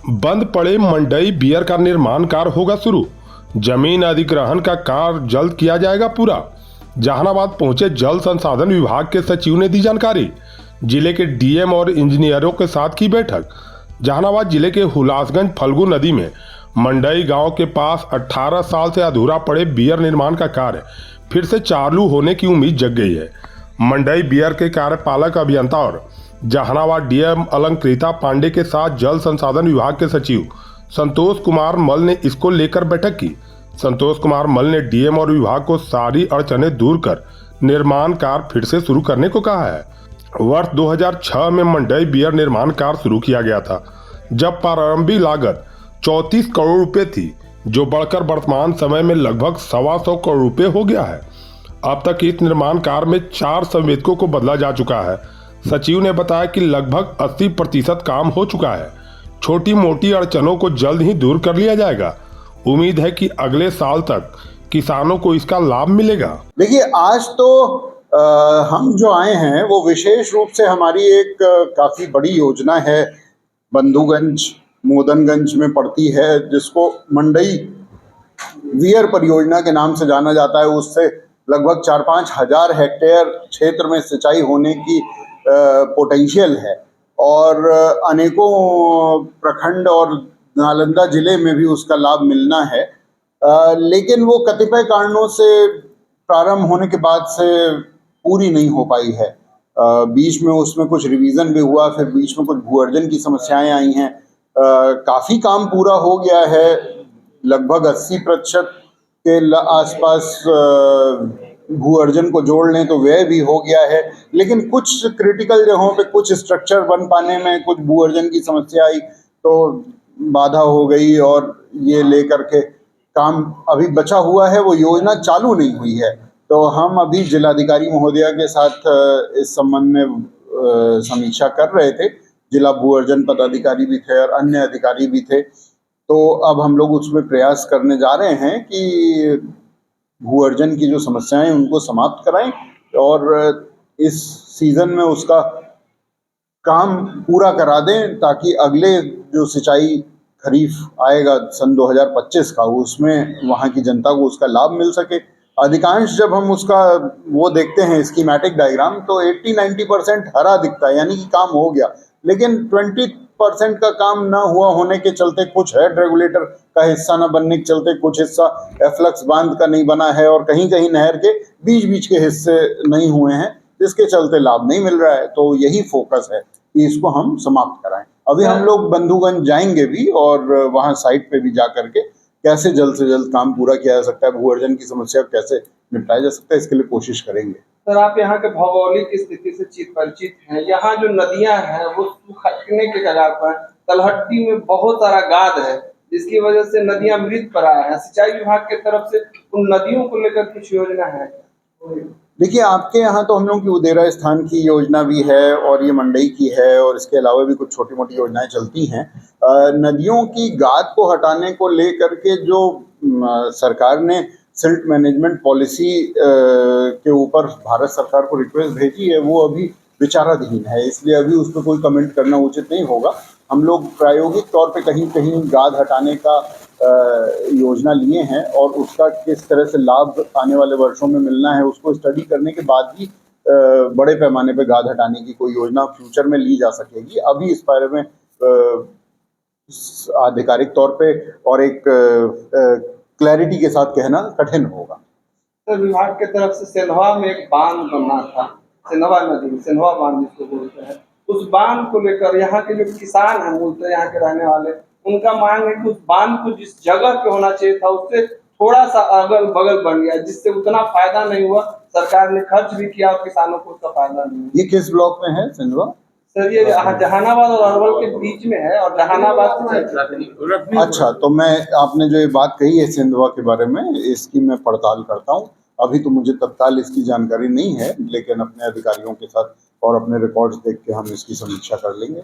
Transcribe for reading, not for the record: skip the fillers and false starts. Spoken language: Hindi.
बंद पड़े मंडई बियर का निर्माण कार्य होगा शुरू। जमीन अधिग्रहण का कार्य जल्द किया जाएगा पूरा। जहानाबाद पहुंचे जल संसाधन विभाग के सचिव ने दी जानकारी। जिले के डीएम और इंजीनियरों के साथ की बैठक। जहानाबाद जिले के हुलासगंज फल्गु नदी में मंडई गांव के पास 18 साल से अधूरा पड़े बियर निर्माण का कार्य फिर से चालू होने की उम्मीद जग गई है। मंडई बियर के कार्यपालक अभियंता और जहानाबाद डीएम अलंकृता पांडे के साथ जल संसाधन विभाग के सचिव संतोष कुमार मल ने इसको लेकर बैठक की। संतोष कुमार मल ने डीएम और विभाग को सारी अड़चनें दूर कर निर्माण कार्य फिर से शुरू करने को कहा है। वर्ष 2006 में मंडई बियर निर्माण कार्य शुरू किया गया था, जब प्रारंभिक लागत 34 करोड़ रुपए थी, जो बढ़कर वर्तमान समय में लगभग 125 करोड़ रुपए हो गया है। अब तक इस निर्माण कार्य में 4 संवेदकों को बदला जा चुका है। सचिव ने बताया कि लगभग 80% काम हो चुका है। छोटी मोटी अड़चनों को जल्द ही दूर कर लिया जाएगा। उम्मीद है कि अगले साल तक किसानों को इसका लाभ मिलेगा। देखिए, आज तो हम जो आए हैं वो विशेष रूप से हमारी एक काफी बड़ी योजना है, बंधुगंज मोदनगंज में पड़ती है, जिसको मंडई बियर परियोजना के नाम से जाना जाता है। उससे लगभग 4-5 हजार हेक्टेयर क्षेत्र में सिंचाई होने की पोटेंशियल है और अनेकों प्रखंड और नालंदा जिले में भी उसका लाभ मिलना है। लेकिन वो कतिपय कारणों से प्रारंभ होने के बाद से पूरी नहीं हो पाई है। बीच में उसमें कुछ रिवीजन भी हुआ, फिर बीच में कुछ भूअर्जन की समस्याएं आई हैं। काफ़ी काम पूरा हो गया है, लगभग 80% के आसपास भूअर्जन को जोड़ लें तो व्यय भी हो गया है। लेकिन कुछ क्रिटिकल जगहों पे कुछ स्ट्रक्चर बन पाने में कुछ भूअर्जन की समस्या आई तो बाधा हो गई और ये लेकर के काम अभी बचा हुआ है, वो योजना चालू नहीं हुई है। तो हम अभी जिलाधिकारी महोदया के साथ इस संबंध में समीक्षा कर रहे थे। जिला भूअर्जन पदाधिकारी भी थे और अन्य अधिकारी भी थे। तो अब हम लोग उसमें प्रयास करने जा रहे हैं कि भूअर्जन की जो समस्याएं उनको समाप्त कराएं और इस सीजन में उसका काम पूरा करा दें, ताकि अगले जो सिंचाई खरीफ आएगा सन 2025 का, उसमें वहाँ की जनता को उसका लाभ मिल सके। अधिकांश जब हम उसका वो देखते हैं स्कीमेटिक डायग्राम, तो 80-90% हरा दिखता है, यानी कि काम हो गया। लेकिन 20% का काम ना हुआ होने के चलते, कुछ हेड रेगुलेटर का हिस्सा न बनने के चलते, कुछ हिस्सा एफ्लक्स बांध का नहीं बना है और कहीं कहीं नहर के बीच के हिस्से नहीं हुए हैं, जिसके चलते लाभ नहीं मिल रहा है। तो यही फोकस है कि इसको हम समाप्त कराएं। अभी हम लोग बंधुगंज जाएंगे भी और वहाँ साइट पे भी जा करके कैसे जल्द से जल्द काम पूरा किया जा सकता है, भूअर्जन की समस्या कैसे निपटाया जा सकता है, इसके लिए कोशिश करेंगे। सर, आप यहाँ के भौगोलिक स्थिति से परिचित हैं। यहाँ जो नदियाँ हैं वो सूखने के कगार पर, तलहटी में बहुत सारा गाद है, जिसकी वजह से नदियाँ मृत प्राय है। सिंचाई विभाग की तरफ से उन नदियों को लेकर कुछ योजना है? देखिए, आपके यहाँ तो हम लोगों की उदेरा स्थान की योजना भी है और ये मंडई की है, और इसके अलावा भी कुछ छोटी मोटी योजनाएं चलती हैं। नदियों की गाद को हटाने को लेकर के जो सरकार ने सिल्ट मैनेजमेंट पॉलिसी के ऊपर भारत सरकार को रिक्वेस्ट भेजी है, वो अभी विचाराधीन है, इसलिए अभी उस पर कोई कमेंट करना उचित नहीं होगा। हम लोग प्रायोगिक तौर पे कहीं कहीं गाद हटाने का योजना लिए हैं और उसका किस तरह से लाभ आने वाले वर्षों में मिलना है, उसको स्टडी करने के बाद ही बड़े पैमाने पे गाद हटाने की कोई योजना फ्यूचर में ली जा सकेगी। अभी इस बारे में आधिकारिक तौर पे और एक क्लैरिटी के साथ कहना कठिन होगा। तो विभाग की तरफ से सेंधवा में एक बांध बनना था, सेंधवा नदी में, सेंधवा बांध जिसको बोलते हैं, उस बांध को लेकर यहाँ के जो किसान हैं, बोलते हैं यहाँ के रहने वाले, उनका मांग है कि उस बांध को जिस जगह पे होना चाहिए था उससे थोड़ा सा अगल बगल बन गया, जिससे उतना फायदा नहीं हुआ। सरकार ने खर्च भी किया और किसानों को उसका फायदा नहीं हुआ। ये किस ब्लॉक में है सेंधवा? सर, ये जहानाबाद और अरवल के बीच में है और जहानाबाद से। अच्छा, तो मैं आपने जो ये बात कही है सेंधवा के बारे में, इसकी मैं पड़ताल करता हूँ। अभी तो मुझे तत्काल इसकी जानकारी नहीं है, लेकिन अपने अधिकारियों के साथ और अपने रिकॉर्ड्स देख के हम इसकी समीक्षा कर लेंगे।